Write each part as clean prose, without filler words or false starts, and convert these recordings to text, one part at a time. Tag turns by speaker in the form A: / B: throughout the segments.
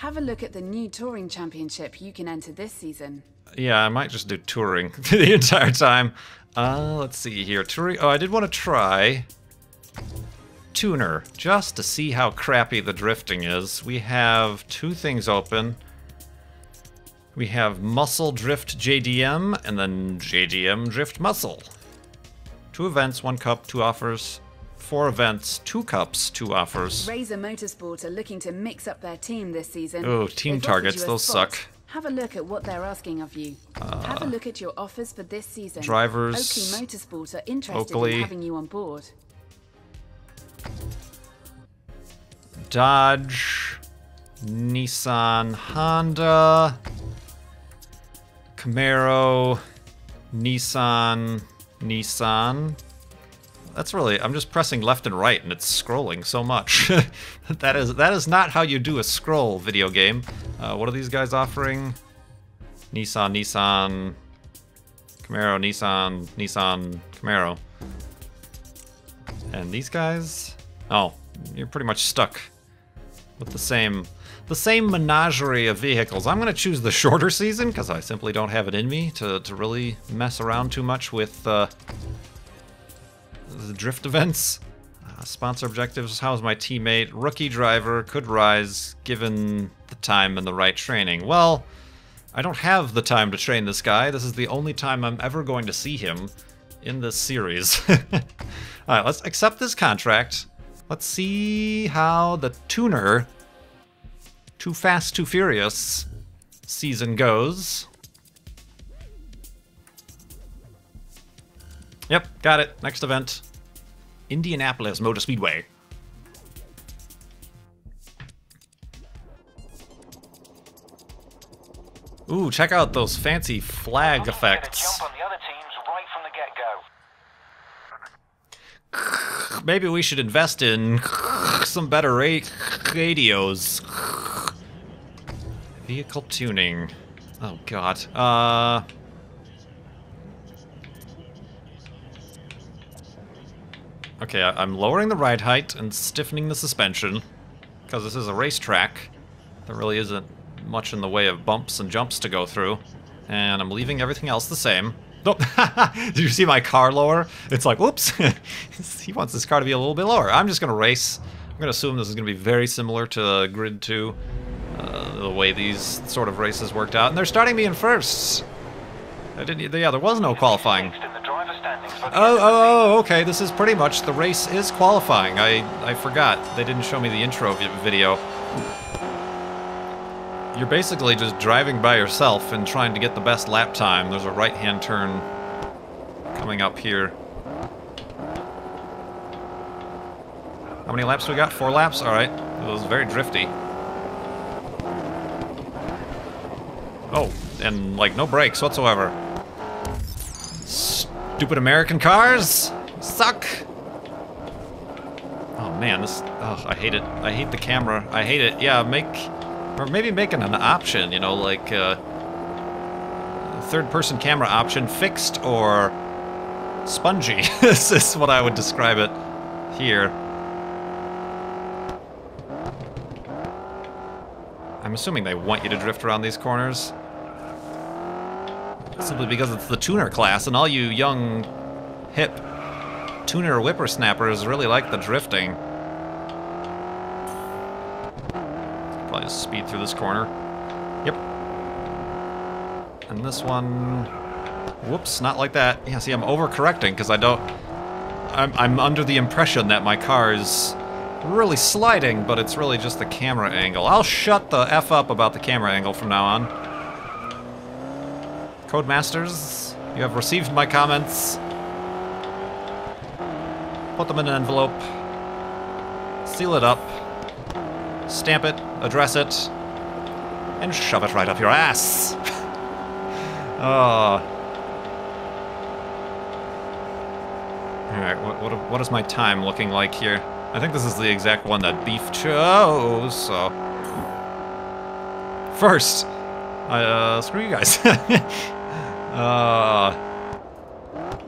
A: Have a look at the new touring championship you can enter this season.
B: Yeah, I might just do touring the entire time. Let's see here. Touring. Oh, I did want to try tuner, just to see how crappy the drifting is. We have two things open. We have Muscle Drift JDM, and then JDM Drift Muscle. 2 events, 1 cup, 2 offers. 4 events, 2 cups, 2 offers.
A: Razor Motorsport are looking to mix up their team this season.
B: Oh, team targets, those suck.
A: Have a look at what they're asking of you. Have a look at your offers for this season.
B: Drivers.
A: Oakley Motorsport are interested in having you on board.
B: Dodge, Nissan, Honda, Camaro, Nissan. That's really, I'm just pressing left and right and it's scrolling so much. That is not how you do a scroll video game. What are these guys offering? Nissan, Camaro, Nissan, Camaro. And these guys? Oh, you're pretty much stuck with the same menagerie of vehicles. I'm gonna choose the shorter season because I simply don't have it in me to really mess around too much with the drift events. Sponsor objectives, how's my teammate? Rookie driver, could rise given the time and the right training. Well, I don't have the time to train this guy. This is the only time I'm ever going to see him in this series. Alright, let's accept this contract. Let's see how the tuner Too Fast, Too Furious season goes. Yep, got it. Next event. Indianapolis Motor Speedway. Ooh, check out those fancy flag effects.
C: Jump on the other teams right from the get-go.
B: Maybe we should invest in some better radios. Vehicle tuning. Oh god. Okay, I'm lowering the ride height and stiffening the suspension, because this is a racetrack. There really isn't much in the way of bumps and jumps to go through. And I'm leaving everything else the same. Oh, did you see my car lower? It's like, whoops. He wants this car to be a little bit lower. I'm just going to race. I'm going to assume this is going to be very similar to Grid 2, the way these sort of races worked out. And they're starting me in first. Yeah, there was no qualifying. Oh, okay, this is pretty much, the race is qualifying. I forgot. They didn't show me the intro video. You're basically just driving by yourself and trying to get the best lap time. There's a right-hand turn coming up here. How many laps we got? 4 laps? Alright. It was very drifty. Oh, and like no brakes whatsoever. Stupid American cars suck. Oh man, this, oh, I hate it. I hate the camera. I hate it. Yeah, or maybe making an option, you know, like third-person camera option, fixed or spongy. This is what I would describe it here. I'm assuming they want you to drift around these corners. Simply because it's the tuner class, and all you young, hip tuner whippersnappers really like the drifting. Probably just speed through this corner. Yep. And this one... Whoops, not like that. Yeah, see, I'm overcorrecting because I don't... I'm under the impression that my car is really sliding, but it's really just the camera angle. I'll shut the F up about the camera angle from now on. Codemasters, you have received my comments. Put them in an envelope. Seal it up. Stamp it, address it, and shove it right up your ass. Alright, what is my time looking like here? I think this is the exact one that Beef chose, so... First, screw you guys.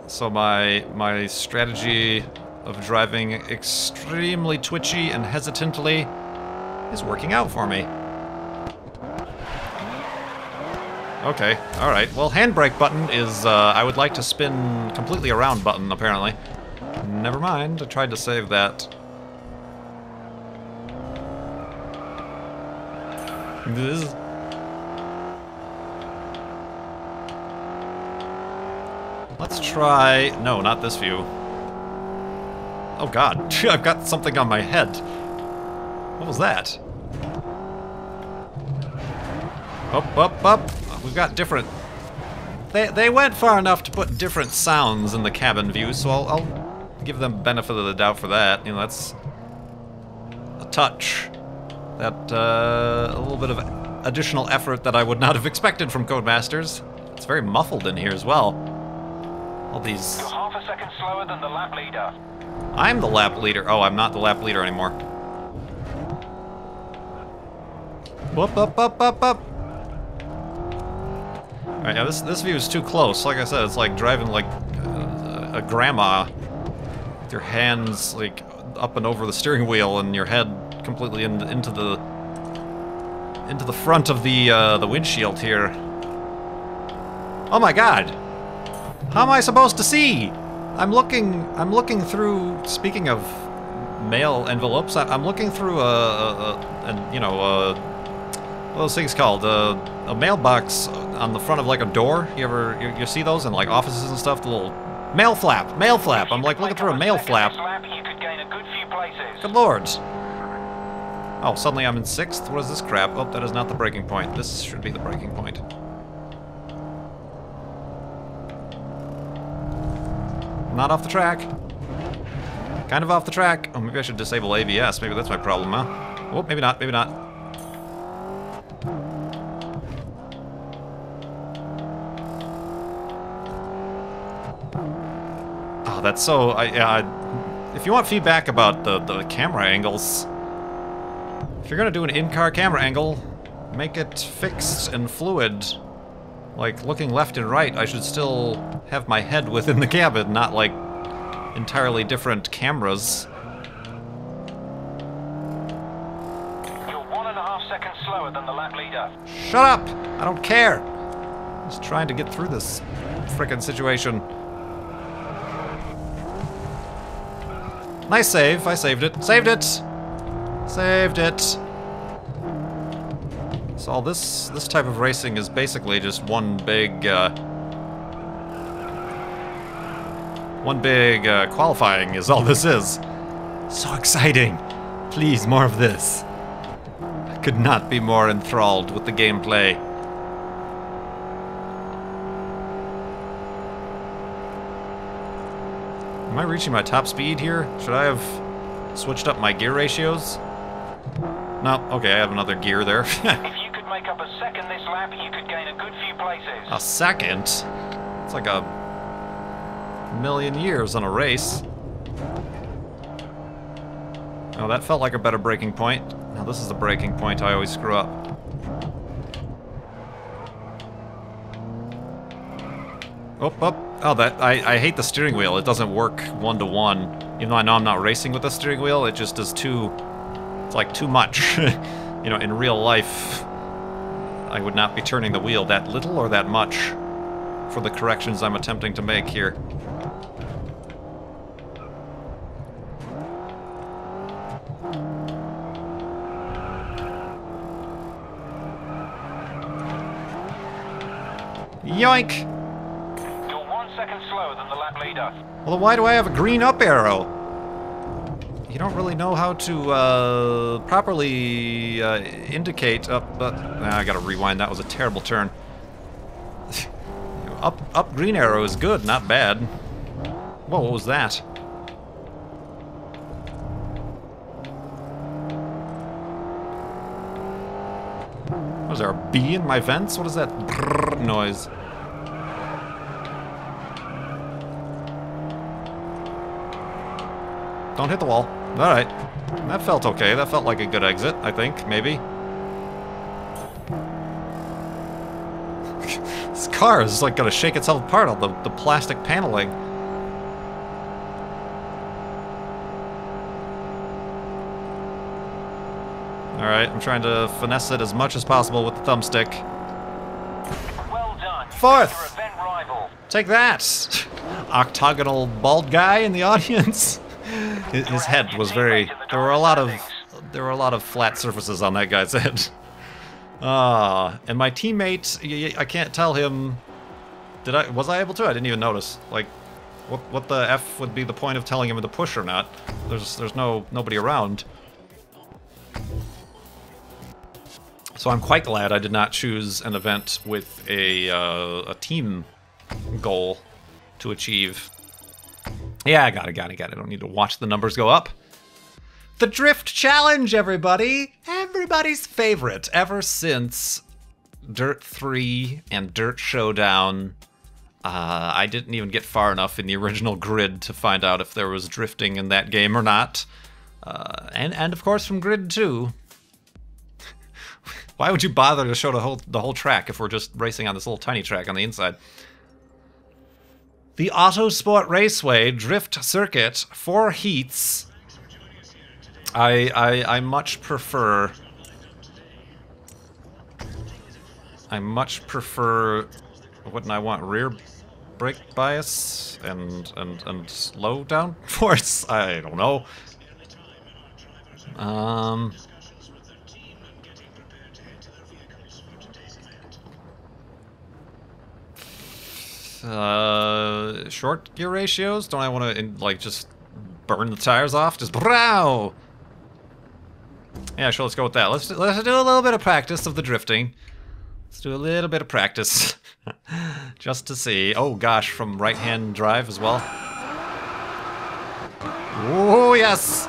B: So my strategy of driving extremely twitchy and hesitantly is working out for me. Okay, alright. Well, handbrake button is, I would like to spin completely around button, apparently. Never mind, I tried to save that. This... Let's try... No, not this view. Oh god, I've got something on my head. What was that? Up, up, up. We've got different... They went far enough to put different sounds in the cabin view, so I'll give them benefit of the doubt for that. You know, that's a touch. That, a little bit of additional effort that I would not have expected from Codemasters. It's very muffled in here as well. All these...
C: You're half a second slower than the lap leader.
B: I'm the lap leader. Oh, I'm not the lap leader anymore. Up, up, up, up, up. Alright, now this view is too close. Like I said, it's like driving like a grandma with your hands like up and over the steering wheel and your head completely into the front of the windshield here. Oh my god! How am I supposed to see? I'm looking through. Speaking of mail envelopes, I'm looking through you know, what are those things called? A mailbox on the front of like a door. You see those in like offices and stuff? The little mail flap. I'm like looking through a mail flap. Good lord. Oh, suddenly I'm in 6th? What is this crap? Oh, that is not the breaking point. This should be the breaking point. Not off the track. Kind of off the track. Oh, maybe I should disable ABS. Maybe that's my problem, huh? Oh, maybe not, maybe not. Oh, that's so... if you want feedback about the camera angles, if you're gonna do an in-car camera angle, make it fixed and fluid. Like, looking left and right, I should still have my head within the cabin, not like entirely different cameras.
C: You're 1.5 seconds slower than the lap leader.
B: Shut up! I don't care! I'm just trying to get through this frickin' situation. Nice save. I saved it. Saved it! Saved it! So this type of racing is basically just one big qualifying is all this is. So exciting! Please, more of this. I could not be more enthralled with the gameplay. Am I reaching my top speed here? Should I have switched up my gear ratios? No, okay, I have another gear there.
C: If you could make up a second this lap, you could gain a good few places.
B: A second? It's like a million years on a race. Oh, that felt like a better breaking point. Now this is the breaking point I always screw up. Oh, oh. Oh, I hate the steering wheel. It doesn't work one-to-one. Even though I know I'm not racing with the steering wheel, it just does it's like too much. You know, in real life, I would not be turning the wheel that little or that much for the corrections I'm attempting to make here. Yoink!
C: You're 1 second slower than the lap leader.
B: Well, then why do I have a green up arrow? You don't really know how to properly indicate up, but I gotta rewind. That was a terrible turn. up green arrow is good, not bad. Whoa, what was that? Was there a bee in my vents? What is that brrr noise? Don't hit the wall. Alright. That felt okay. That felt like a good exit, I think, maybe. This car is like gonna shake itself apart on the plastic paneling. Alright, I'm trying to finesse it as much as possible with the thumbstick.
C: Well
B: fourth.
C: Your event rival.
B: Take that, octagonal bald guy in the audience. His head was very. There were a lot of flat surfaces on that guy's head. And my teammate, I can't tell him. Was I able to? I didn't even notice. Like, what the F would be the point of telling him to push or not? There's nobody around. So I'm quite glad I did not choose an event with a team goal to achieve. Yeah, I got it. I don't need to watch the numbers go up. The Drift Challenge, everybody! Everybody's favorite ever since Dirt 3 and Dirt Showdown. I didn't even get far enough in the original Grid to find out if there was drifting in that game or not. And of course from Grid 2. Why would you bother to show the whole track if we're just racing on this little tiny track on the inside? The Autosport Raceway Drift Circuit, 4 heats. I much prefer. Wouldn't I want rear brake bias and slow down force? I don't know. Short gear ratios? Don't I want to like just burn the tires off? Just brow. Yeah, sure. Let's go with that. Let's do a little bit of practice of the drifting. Let's do a little bit of practice, just to see. Oh gosh, from right-hand drive as well. Oh yes.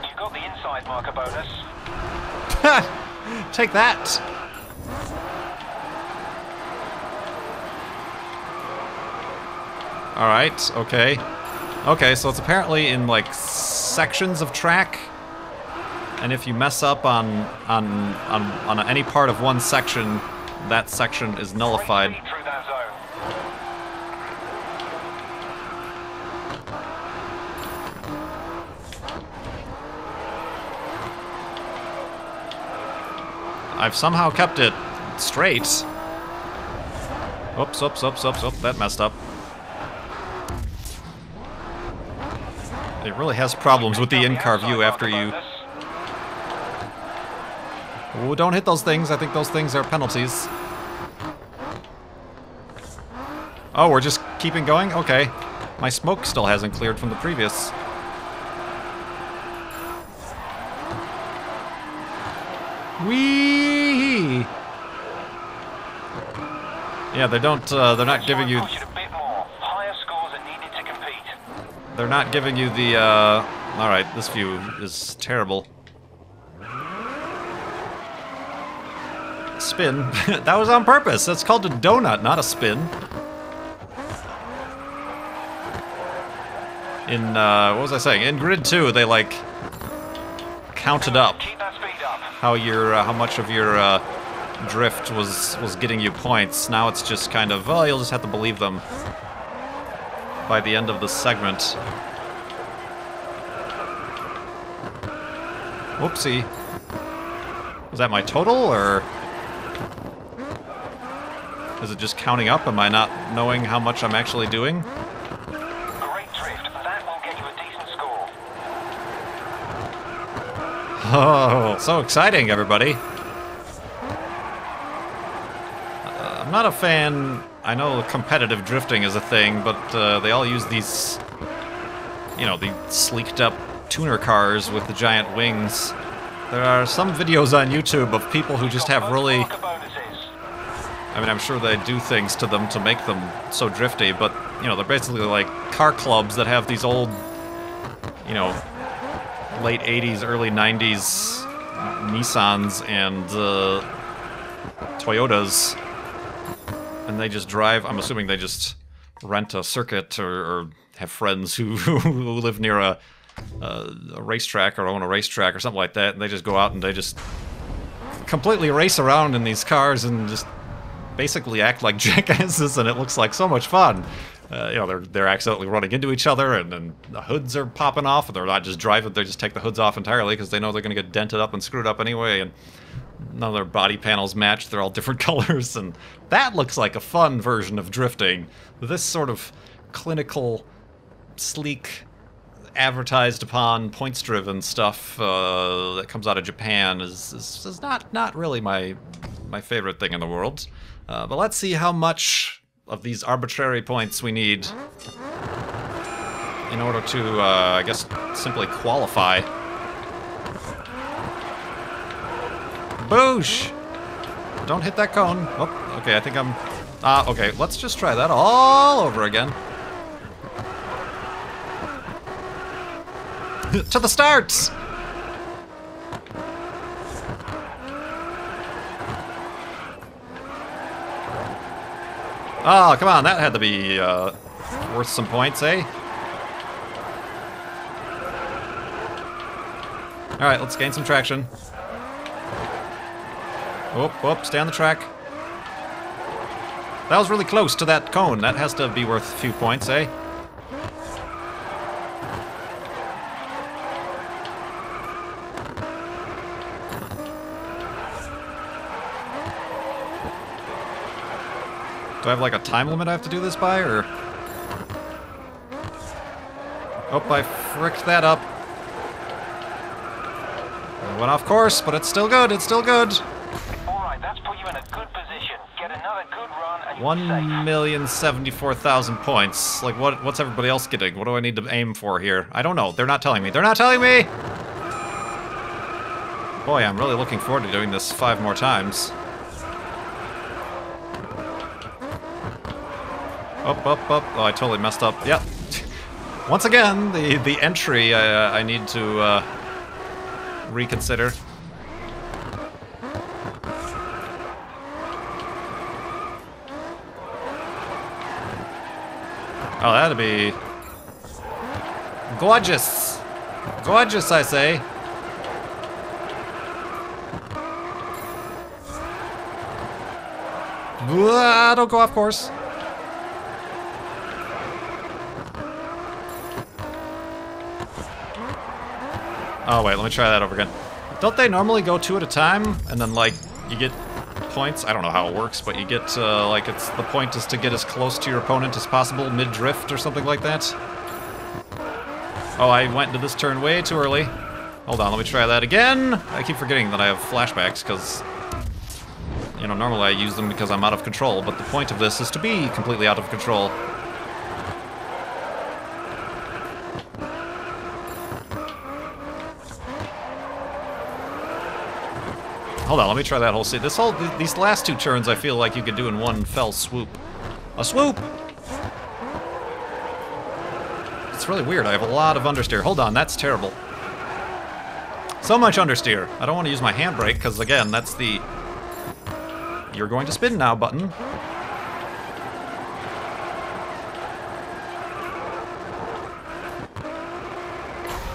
C: You got the inside marker bonus.
B: Take that. All right. Okay. Okay. So it's apparently in like sections of track, and if you mess up on any part of one section, that section is nullified.
C: Through that zone.
B: I've somehow kept it straight. Oops, that messed up. It really has problems with the in-car view after you... Oh, don't hit those things. I think those things are penalties. Oh, we're just keeping going? Okay. My smoke still hasn't cleared from the previous. Whee! Yeah, they don't, they're not giving you... They're not giving you the, alright, this view is terrible. Spin. That was on purpose. That's called a donut, not a spin. In, what was I saying? In Grid 2, they, like, counted up how your, how much of your, drift was getting you points. Now it's just kind of, well, you'll just have to believe them by the end of the segment. Whoopsie. Was that my total, or is it just counting up? Am I not knowing how much I'm actually doing?
C: Great drift. That will get you a decent score.
B: Oh, so exciting, everybody. I'm not a fan. I know competitive drifting is a thing, but they all use these, you know, the sleeked up tuner cars with the giant wings. There are some videos on YouTube of people who just have really... I mean, I'm sure they do things to them to make them so drifty, but, you know, they're basically like car clubs that have these old, you know, late 80s, early 90s Nissans and Toyotas. And they just drive. I'm assuming they just rent a circuit or have friends who live near a racetrack or own a racetrack or something like that. And they just go out and they just completely race around in these cars and just basically act like jackasses. And it looks like so much fun. You know, they're accidentally running into each other, and the hoods are popping off. And they're not just driving; they just take the hoods off entirely because they know they're going to get dented up and screwed up anyway. And None of their body panels match. They're all different colors, and that looks like a fun version of drifting. This sort of clinical, sleek, advertised upon, points-driven stuff that comes out of Japan is not really my favorite thing in the world. But let's see how much of these arbitrary points we need in order to, I guess, simply qualify. Boosh! Don't hit that cone. Oh, okay, I think I'm... okay, let's just try that all over again. To the starts! Oh, come on, that had to be worth some points, eh? Alright, let's gain some traction. Whoop, whoop, stay on the track. That was really close to that cone. That has to be worth a few points, eh? Do I have like a time limit I have to do this by, or? Oh, I fricked that up. I went off course, but it's still good, it's still good.
C: Alright, that's put you in a good position. Get another good run and you'll be safe.
B: 1,074,000 points. Like, what's everybody else getting? What do I need to aim for here? I don't know. They're not telling me. They're not telling me! Boy, I'm really looking forward to doing this 5 more times. Up, up, up. Oh, I totally messed up. Yep. Once again, the entry I need to reconsider. Oh, that'd be gorgeous. Gorgeous, I say. Don't go off course. Oh wait, let me try that over again. Don't they normally go 2 at a time, and then like you get points? I don't know how it works, but you get like it's the point is to get as close to your opponent as possible mid-drift or something like that. Oh, I went into this turn way too early. Hold on, let me try that again. I keep forgetting that I have flashbacks because, you know, normally I use them because I'm out of control, but the point of this is to be completely out of control. Hold on, let me try that whole scene. These last 2 turns I feel like you could do in one fell swoop. A swoop! It's really weird, I have a lot of understeer. Hold on, that's terrible. So much understeer. I don't want to use my handbrake, because again, that's the "you're going to spin now" button.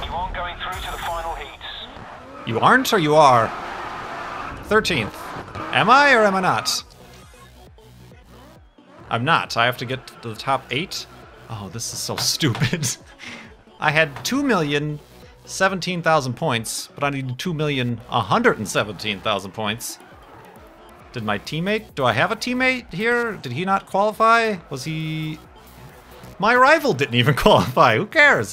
C: You aren't going through to the final heats.
B: You aren't, or you are? 13th. Am I, or am I not? I'm not. I have to get to the top 8? Oh, this is so stupid. I had 2,017,000 points, but I needed 2,117,000 points. Did my teammate... Do I have a teammate here? Did he not qualify? Was he... My rival didn't even qualify. Who cares?